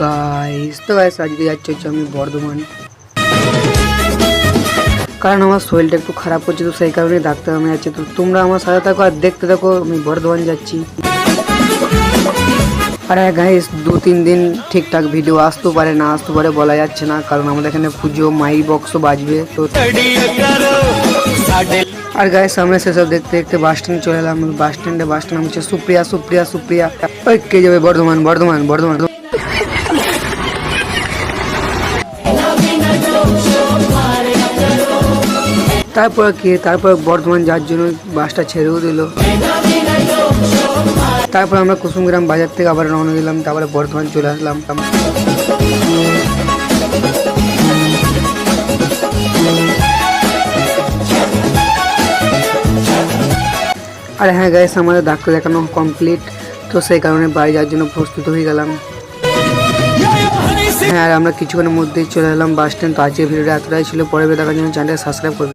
Guys আজকে যাচ্ছি হচ্ছে আমি বর্ধমান, কারণ আমার শরীরটা একটু খারাপ হচ্ছে, তো সেই কারণে ডাক্তারখানে যাচ্ছি। তো তোমরা আমার সাথে থাকো আর দেখতে থাকো আমি বর্ধমান যাচ্ছি। আর হ্যাঁ গাইস, 2-3 দিন ঠিকঠাক ভিডিও আসতে পারে না আসতে পারে বলা যাচ্ছে না, কারণ আমাদের এখানে পুজো মাইক বক্সও বাজবে। তো আর গাইস আমরা সেসব দেখতে দেখতে বাস স্ট্যান্ড চলে এলাম। বাস স্ট্যান্ড হচ্ছে সুপ্রিয়া। ওই কে যাবে বর্ধমান। তারপর বর্ধমান যাওয়ার জন্য বাসটা ছেড়েও দিল। তারপর আমরা কুসুমগ্রাম বাজার থেকে আবার রওনা দিলাম, তারপরে বর্ধমান চলে আসলাম। আর হ্যাঁ গাইস, আমাদের ডাক্তার দেখানো কমপ্লিট, তো সেই কারণে বাড়ি যাওয়ার জন্য প্রস্তুত হয়ে গেলাম। হ্যাঁ, আর আমরা কিছুক্ষণের মধ্যেই চলে এলাম বাস স্ট্যান্ড। তো আজকের ভিডিওটা এতটাই ছিল। পরে দেখার জন্য চ্যানেলটা সাবস্ক্রাইব করবেন।